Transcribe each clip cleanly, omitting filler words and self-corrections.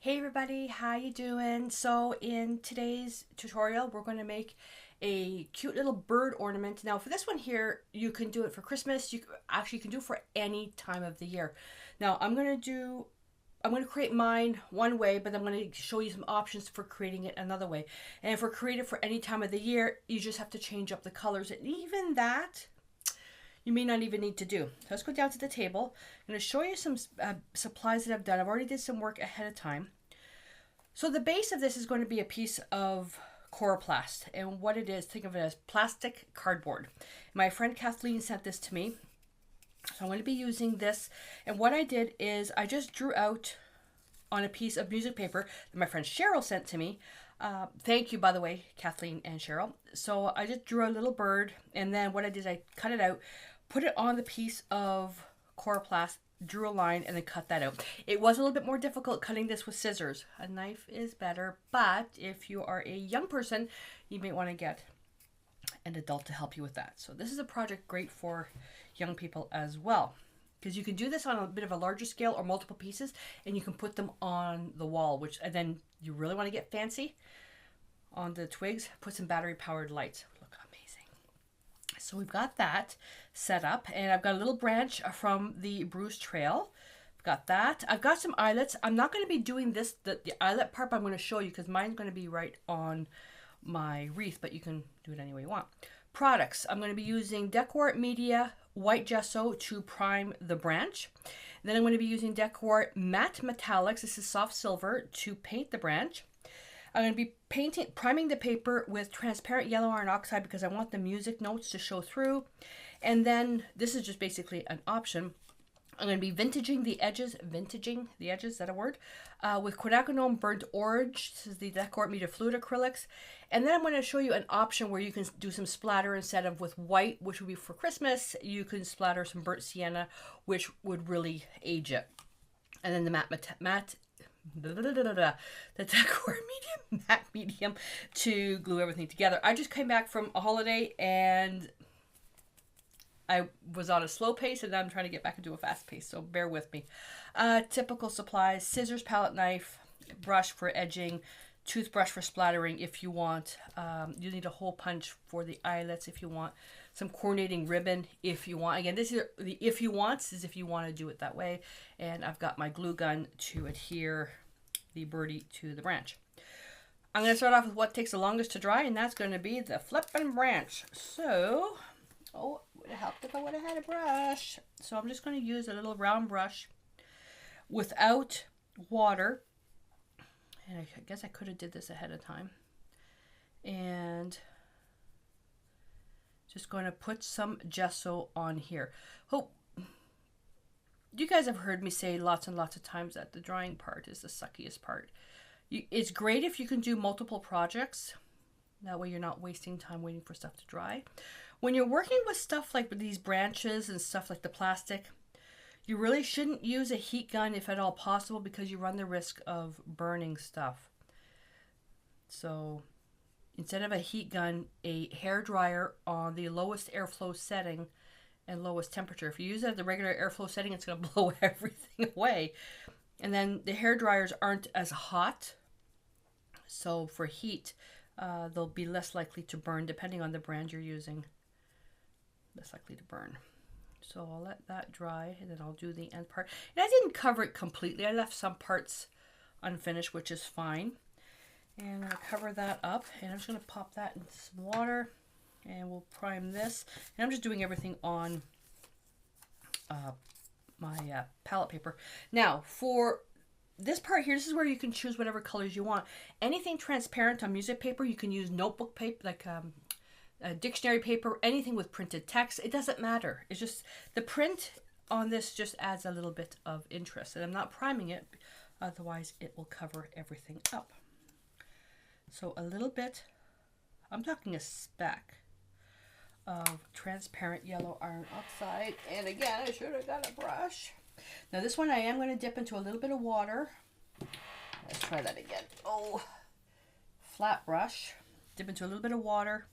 Hey everybody, how you doing? So in today's tutorial, we're going to make a cute little bird ornament. Now for this one here, you can do it for Christmas. You can do it for any time of the year. Now I'm going to create mine one way, but I'm going to show you some options for creating it another way. And for create it for any time of the year, you just have to change up the colors. And even that, you may not even need to do. So let's go down to the table. I'm going to show you some supplies that I've done. I've already did some work ahead of time. So the base of this is going to be a piece of coroplast, and what it is, think of it as plastic cardboard. My friend Kathleen sent this to me, so I'm going to be using this. And what I did is I just drew out on a piece of music paper that my friend Cheryl sent to me. Thank you, by the way, Kathleen and Cheryl. So I just drew a little bird, and then what I did is I cut it out, put it on the piece of coroplast, drew a line, and then cut that out. It was a little bit more difficult cutting this with scissors. A knife is better, but if you are a young person, you may want to get an adult to help you with that. So this is a project great for young people as well, because you can do this on a bit of a larger scale or multiple pieces, and you can put them on the wall, and then you really want to get fancy on the twigs, put some battery powered lights. Look amazing. So we've got that set up, and I've got a little branch from the Bruce Trail. I've got that. I've got some eyelets. I'm not going to be doing this, the eyelet part, but I'm going to show you because mine's going to be right on my wreath, but you can do it any way you want. Products. I'm going to be using Decor Media White Gesso to prime the branch. Then I'm going to be using Decor Matte Metallics. This is soft silver to paint the branch. I'm going to be priming the paper with transparent yellow iron oxide because I want the music notes to show through. And then this is just basically an option. I'm going to be vintaging the edges, is that a word? With quinacridone burnt orange. This is the Decor Media Fluid Acrylics. And then I'm going to show you an option where you can do some splatter instead of with white, which would be for Christmas. You can splatter some burnt sienna, which would really age it. And then the the Decor matte medium to glue everything together. I just came back from a holiday and I was on a slow pace, and now I'm trying to get back into a fast pace, so bear with me. Typical supplies: scissors, palette knife, brush for edging, toothbrush for splattering if you want. You need a hole punch for the eyelets if you want. Some coordinating ribbon if you want. Again, this is the if you wants, is if you want to do it that way. And I've got my glue gun to adhere the birdie to the branch. I'm going to start off with what takes the longest to dry, and that's going to be the flippin' branch. So, oh, it would have helped if I would have had a brush. So I'm just going to use a little round brush without water. And I guess I could have did this ahead of time. And just going to put some gesso on here. Hope you guys have heard me say lots and lots of times that the drying part is the suckiest part. It's great if you can do multiple projects. That way you're not wasting time waiting for stuff to dry. When you're working with stuff like these branches and stuff like the plastic, you really shouldn't use a heat gun if at all possible, because you run the risk of burning stuff. So instead of a heat gun, a hair dryer on the lowest airflow setting and lowest temperature. If you use it at the regular airflow setting, it's going to blow everything away. And then the hair dryers aren't as hot, so for heat, they'll be less likely to burn, depending on the brand you're using. Less likely to burn. So I'll let that dry, and then I'll do the end part. And I didn't cover it completely. I left some parts unfinished, which is fine. And I'm going to cover that up, and I'm just going to pop that into some water, and we'll prime this. And I'm just doing everything on my palette paper. Now, for this part here, this is where you can choose whatever colors you want. Anything transparent on music paper, you can use notebook paper, like dictionary paper, anything with printed text. It doesn't matter. It's just the print on this just adds a little bit of interest. And I'm not priming it, otherwise it will cover everything up. So a little bit, I'm talking a speck of transparent yellow iron oxide. And again, I should have got a brush. Now this one I am going to dip into a little bit of water. Let's try that again. Oh, flat brush. Dip into a little bit of water.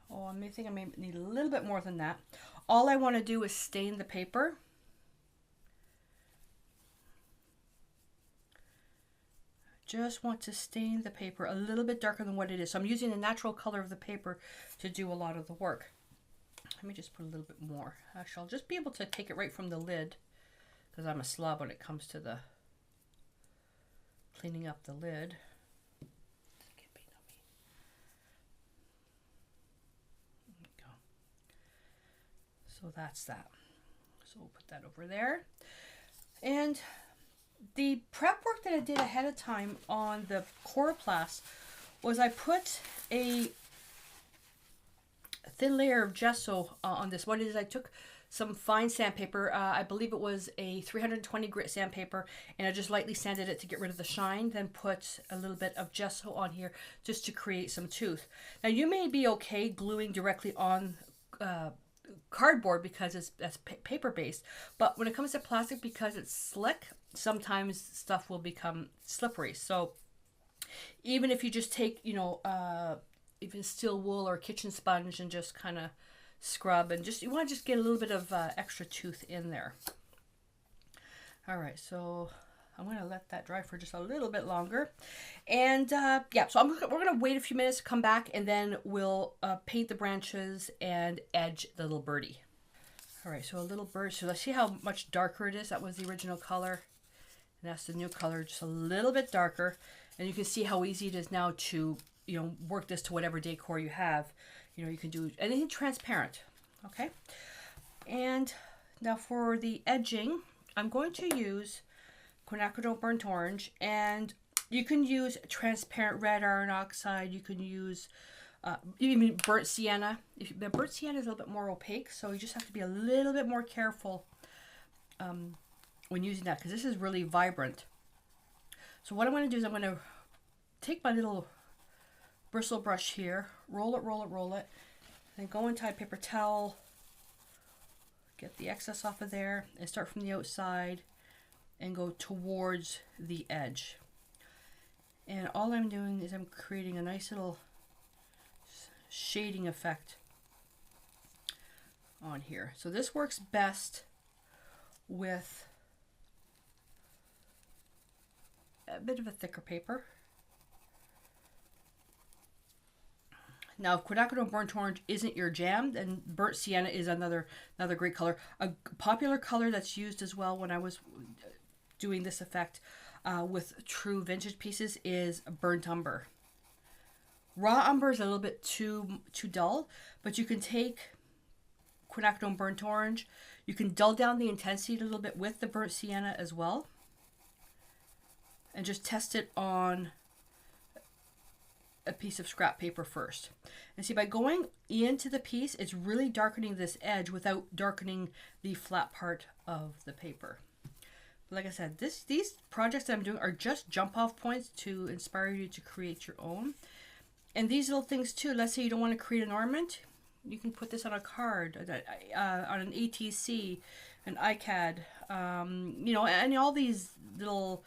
Oh, I may need a little bit more than that. All I want to do is stain the paper. just want to stain the paper a little bit darker than what it is. So I'm using the natural color of the paper to do a lot of the work. Let me just put a little bit more. Actually, I'll just be able to take it right from the lid because I'm a slob when it comes to the cleaning up the lid. So that's that. So we'll put that over there. And the prep work that I did ahead of time on the coroplast was I put a thin layer of gesso on this. What it is, I took some fine sandpaper. I believe it was a 320 grit sandpaper, and I just lightly sanded it to get rid of the shine. Then put a little bit of gesso on here just to create some tooth. Now you may be okay gluing directly on cardboard because that's paper based, but when it comes to plastic, because it's slick, sometimes stuff will become slippery. So even if you just take, you know, even steel wool or kitchen sponge and just kind of scrub, and just, you want to just get a little bit of extra tooth in there. All right, so I'm going to let that dry for just a little bit longer. And yeah, so we're going to wait a few minutes to come back, and then we'll paint the branches and edge the little birdie. All right, so a little bird. So let's see how much darker it is. That was the original color. And that's the new color, just a little bit darker. And you can see how easy it is now to, you know, work this to whatever decor you have. You know, you can do anything transparent. Okay. And now for the edging, I'm going to use quinacridone burnt orange, and you can use transparent red iron oxide. You can use even burnt sienna. The burnt sienna is a little bit more opaque, so you just have to be a little bit more careful when using that, because this is really vibrant. So what I'm going to do is I'm going to take my little bristle brush here, roll it, then go into a paper towel, get the excess off of there, and start from the outside and go towards the edge. And all I'm doing is I'm creating a nice little shading effect on here. So this works best with a bit of a thicker paper. Now, if quinacridone burnt orange isn't your jam, then burnt sienna is another great color. A popular color that's used as well when I was doing this effect with true vintage pieces is burnt umber. Raw umber is a little bit too dull, but you can take quinacridone burnt orange. You can dull down the intensity a little bit with the burnt sienna as well, and just test it on a piece of scrap paper first. And see, by going into the piece, it's really darkening this edge without darkening the flat part of the paper. But like I said, these projects that I'm doing are just jump off points to inspire you to create your own. And these little things too, let's say you don't want to create an ornament, you can put this on a card, on an ATC, an iCAD, you know, and all these little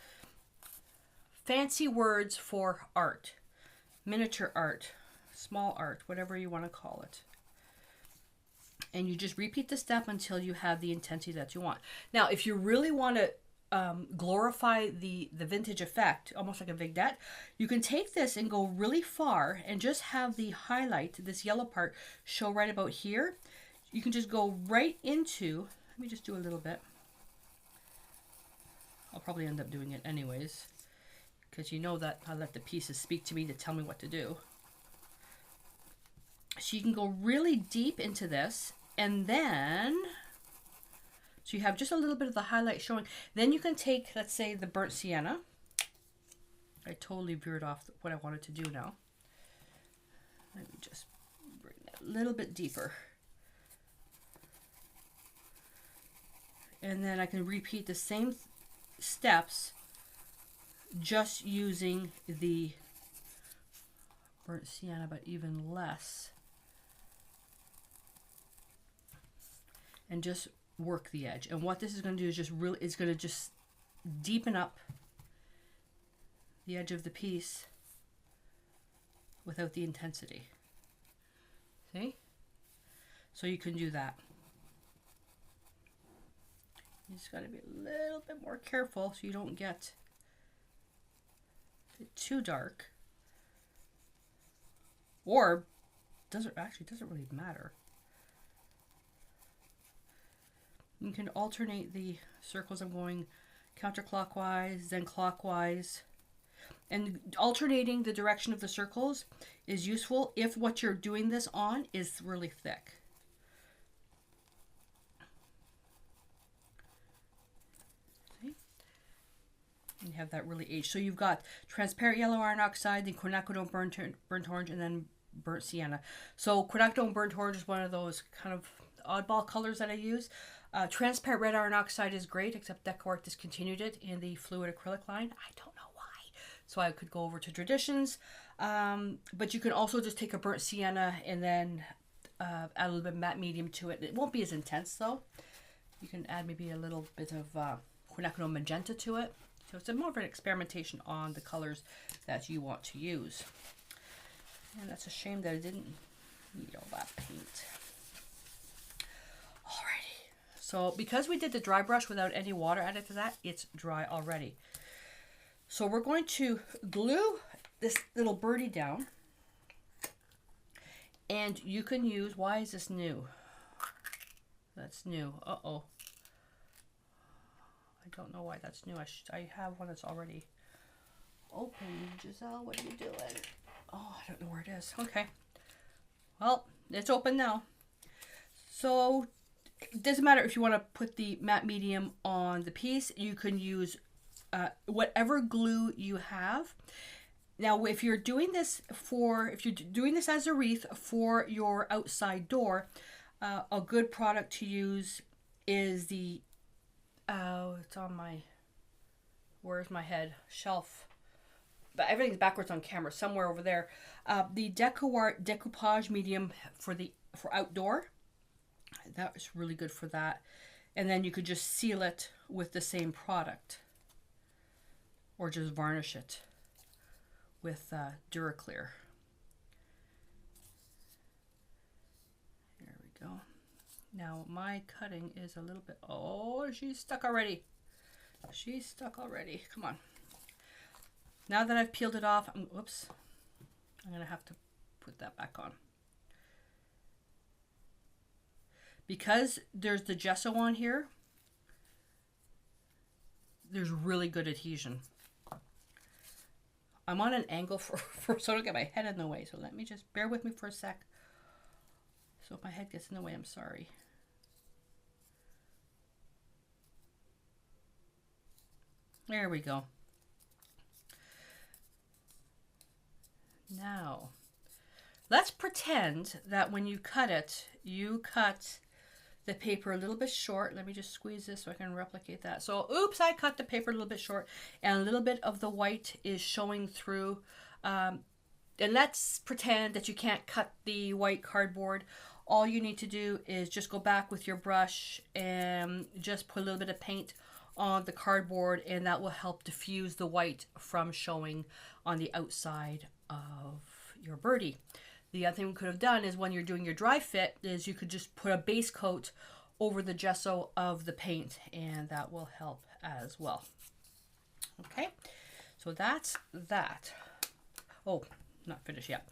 fancy words for art. Miniature art, small art, whatever you want to call it. And you just repeat the step until you have the intensity that you want. Now, if you really want to glorify the vintage effect, almost like a vignette, you can take this and go really far and just have the highlight, this yellow part, show right about here. You can just go right into, let me just do a little bit. I'll probably end up doing it anyways, because you know that I let the pieces speak to me to tell me what to do. So you can go really deep into this, and then, so you have just a little bit of the highlight showing. Then you can take, let's say, the burnt sienna. I totally veered off what I wanted to do now. Let me just bring that a little bit deeper. And then I can repeat the same steps, just using the burnt sienna, but even less, and just work the edge. And what this is going to do is just really, it's going to just deepen up the edge of the piece without the intensity. See? So you can do that. You just got to be a little bit more careful so you don't get too dark, or doesn't really matter. You can alternate the circles. I'm going counterclockwise, then clockwise. And alternating the direction of the circles is useful if what you're doing this on is really thick. See? You have that really aged. So you've got transparent yellow iron oxide, then quinacridone burnt orange, and then burnt sienna. So quinacridone burnt orange is one of those kind of oddball colors that I use. Transparent red iron oxide is great, except Decor discontinued it in the fluid acrylic line. I don't know why. So I could go over to Traditions. But you can also just take a burnt sienna and then add a little bit of matte medium to it. It won't be as intense though. You can add maybe a little bit of quinacridone magenta to it. So it's more of an experimentation on the colors that you want to use. And that's a shame that I didn't need all that paint. So because we did the dry brush without any water added to that, it's dry already. So we're going to glue this little birdie down. And you can use, why is this new? That's new. Uh-oh. I don't know why that's new. I have one that's already open. Gisele, what are you doing? Oh, I don't know where it is. Okay. Well, it's open now. So it doesn't matter if you want to put the matte medium on the piece. You can use whatever glue you have. Now, if you're doing this as a wreath for your outside door, a good product to use is the it's on my, where's my head? Shelf. But everything's backwards on camera, somewhere over there. The decor decoupage medium for outdoor. That was really good for that. And then you could just seal it with the same product. Or just varnish it with Duraclear. There we go. Now my cutting is a little bit, oh, she's stuck already. She's stuck already. Come on. Now that I've peeled it off, I'm going to have to put that back on. Because there's the gesso on here, there's really good adhesion. I'm on an angle so I don't get my head in the way. So let me just bear with me for a sec. So if my head gets in the way, I'm sorry. There we go. Now, let's pretend that when you cut you cut the paper a little bit short. Let me just squeeze this so I can replicate that. So, oops, I cut the paper a little bit short and a little bit of the white is showing through. And let's pretend that you can't cut the white cardboard. All you need to do is just go back with your brush and just put a little bit of paint on the cardboard, and that will help diffuse the white from showing on the outside of your birdie. The other thing we could have done is when you're doing your dry fit is you could just put a base coat over the gesso of the paint, and that will help as well. Okay, so that's that. Oh, not finished yet.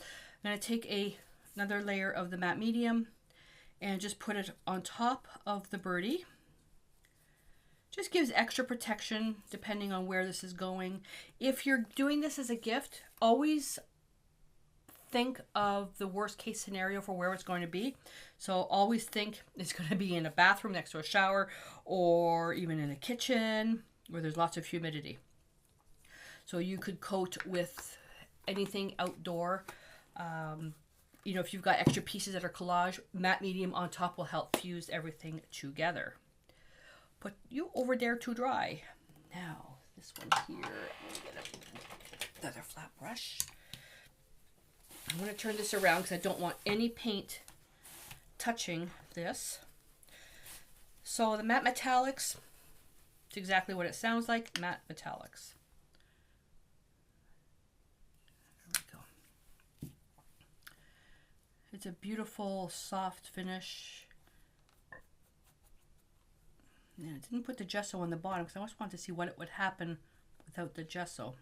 I'm going to take another layer of the matte medium and just put it on top of the birdie. Just gives extra protection depending on where this is going. If you're doing this as a gift, always think of the worst case scenario for where it's going to be. So always think it's going to be in a bathroom next to a shower, or even in a kitchen where there's lots of humidity. So you could coat with anything outdoor. You know, if you've got extra pieces that are collage, matte medium on top will help fuse everything together. Put you over there to dry. Now, this one here, I'm going to get another flat brush. I'm going to turn this around because I don't want any paint touching this. So the matte metallics, it's exactly what it sounds like, matte metallics. There we go. It's a beautiful soft finish. And I didn't put the gesso on the bottom because I just wanted to see what it would happen without the gesso.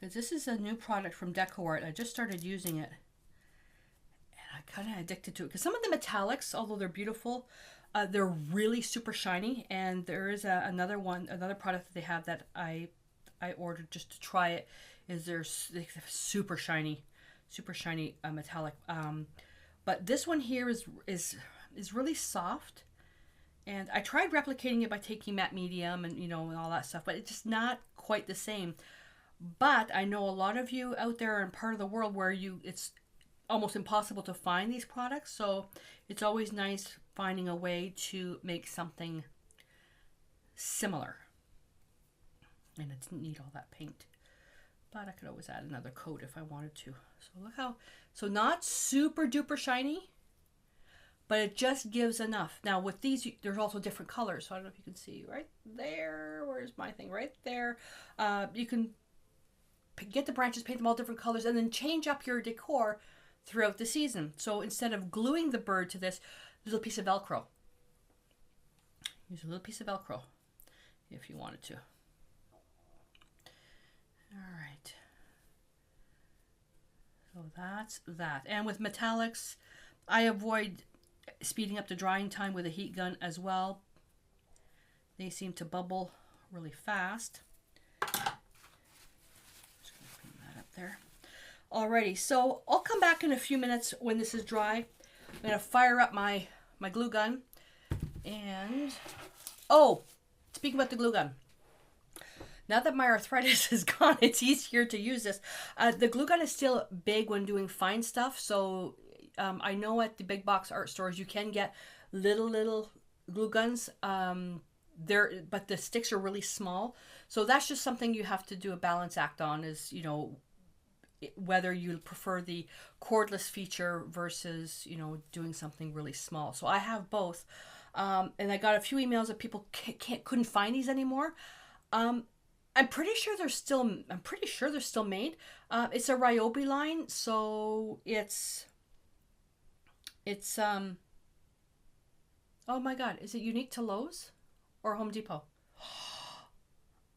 because this is a new product from Decor. I just started using it, and I kind of addicted to it because some of the metallics, although they're beautiful, they're really super shiny. And there is another product that they have that I ordered just to try it. They're super shiny metallic. But this one here is really soft. And I tried replicating it by taking matte medium and and all that stuff, but it's just not quite the same. But I know a lot of you out there are in part of the world where it's almost impossible to find these products, so it's always nice finding a way to make something similar. And it's neat, all that paint. But I could always add another coat if I wanted to. So look how, not super duper shiny, but it just gives enough. Now with these, there's also different colors. So I don't know if you can see right there. Where's my thing? Right there. You can get the branches, paint them all different colors, and then change up your decor throughout the season. So instead of gluing the bird to this, there's a piece of Velcro. Use a little piece of Velcro if you wanted to. All right. So that's that. And with metallics, I avoid speeding up the drying time with a heat gun as well. They seem to bubble really fast. Just going to clean that up there. Alrighty, so I'll come back in a few minutes when this is dry. I'm going to fire up my glue gun. And, oh, speaking about the glue gun. Now that my arthritis is gone, it's easier to use this. The glue gun is still big when doing fine stuff. So I know at the big box art stores you can get little glue guns. But the sticks are really small. So that's just something you have to do a balance act on, is, whether you prefer the cordless feature versus, doing something really small. So I have both. And I got a few emails that people couldn't find these anymore. I'm pretty sure they're still made. It's a Ryobi line, so it's oh my god, is it unique to Lowe's or Home Depot?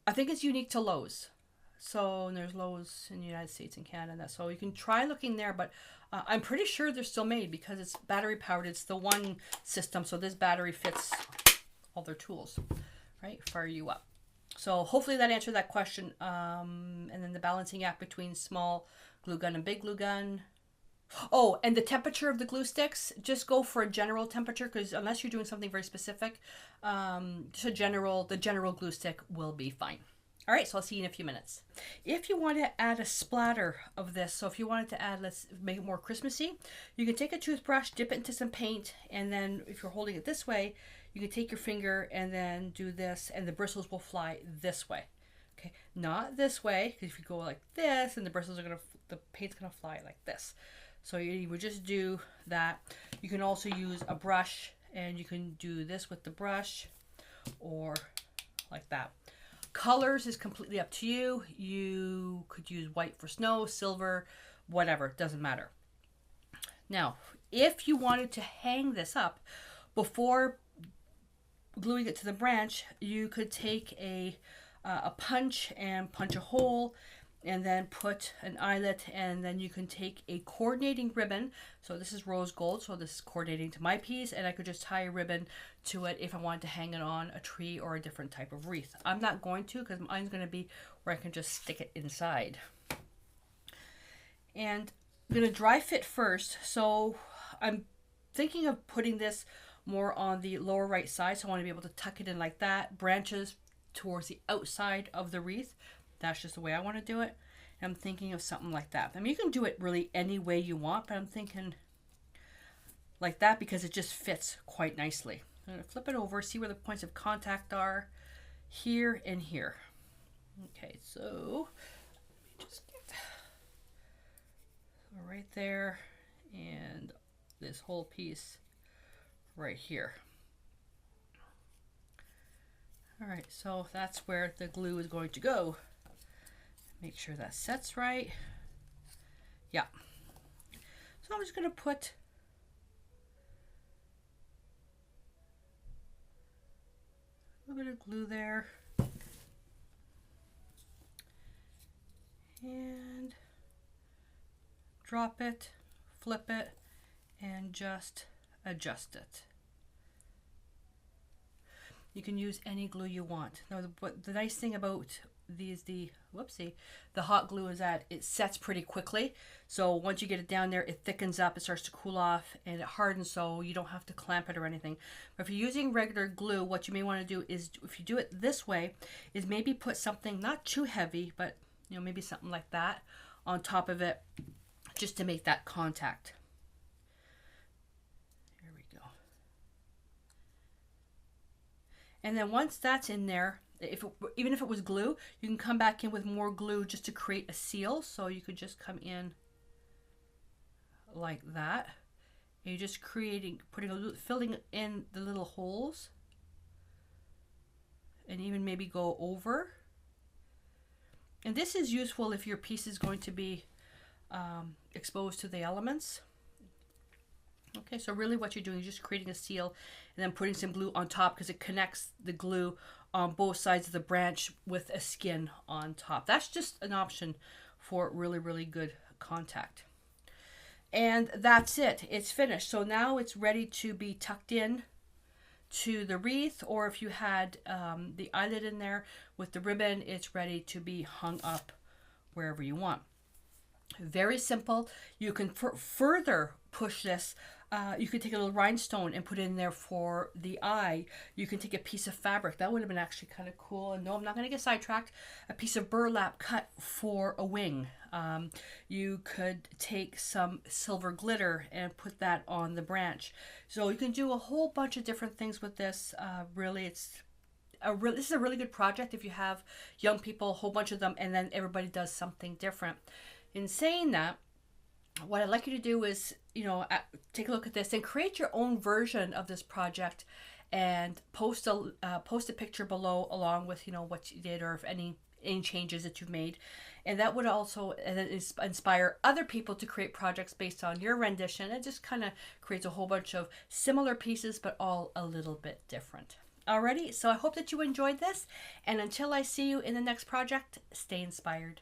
I think it's unique to Lowe's. So there's Lowe's in the United States and Canada, so you can try looking there, but I'm pretty sure they're still made because it's battery powered. It's the one system, so this battery fits all their tools, right? Fire you up. So hopefully that answered that question. And then the balancing act between small glue gun and big glue gun. Oh, and the temperature of the glue sticks, just go for a general temperature, because unless you're doing something very specific, just the general glue stick will be fine. All right, so I'll see you in a few minutes. If you want to add a splatter of this, so if you wanted to add, let's make it more Christmassy, you can take a toothbrush, dip it into some paint, and then if you're holding it this way, you can take your finger and then do this, and the bristles will fly this way. Okay, not this way, because if you go like this, and the paint's gonna fly like this. So you would just do that. You can also use a brush, and you can do this with the brush, or like that. Colors is completely up to you. You could use white for snow, silver, whatever, doesn't matter. Now, if you wanted to hang this up before gluing it to the branch, you could take a punch and punch a hole, and then put an eyelet, and then you can take a coordinating ribbon. So this is rose gold, so this is coordinating to my piece, and I could just tie a ribbon to it if I wanted to hang it on a tree or a different type of wreath. I'm not going to, because mine's going to be where I can just stick it inside. And I'm going to dry fit first, so I'm thinking of putting this more on the lower right side, so I want to be able to tuck it in like that, branches towards the outside of the wreath. That's just the way I want to do it. And I'm thinking of something like that. I mean, you can do it really any way you want, but I'm thinking like that because it just fits quite nicely. I'm going to flip it over, see where the points of contact are, here and here. Okay, so let me just get right there, and this whole piece right here. All right, so that's where the glue is going to go. Make sure that sets right. Yeah. So I'm just going to put a little bit of glue there. And drop it, flip it, and just adjust it. You can use any glue you want. Now, the nice thing about the hot glue is that it sets pretty quickly. So once you get it down there, it thickens up, it starts to cool off, and it hardens, so you don't have to clamp it or anything. But if you're using regular glue, what you may want to do is, if you do it this way, is maybe put something not too heavy, but maybe something like that on top of it, just to make that contact. Here we go. And then once that's in there, even if it was glue, you can come back in with more glue just to create a seal. So you could just come in like that. And you're just filling in the little holes, and even maybe go over. And this is useful if your piece is going to be exposed to the elements. Okay, so really what you're doing is just creating a seal and then putting some glue on top, because it connects the glue on both sides of the branch with a skin on top. That's just an option for really, really good contact. And that's it. It's finished. So now it's ready to be tucked in to the wreath, or if you had the eyelid in there with the ribbon, it's ready to be hung up wherever you want. Very simple. You can further push this. You could take a little rhinestone and put it in there for the eye. You can take a piece of fabric. That would have been actually kind of cool. And no, I'm not going to get sidetracked. A piece of burlap cut for a wing. You could take some silver glitter and put that on the branch. So you can do a whole bunch of different things with this. Really, this is a really good project if you have young people, a whole bunch of them, and then everybody does something different. In saying that, what I'd like you to do is, take a look at this and create your own version of this project, and post a picture below along with what you did, or if any changes that you've made. And that would also inspire other people to create projects based on your rendition. It just kind of creates a whole bunch of similar pieces, but all a little bit different. Alrighty, so I hope that you enjoyed this, and until I see you in the next project, stay inspired.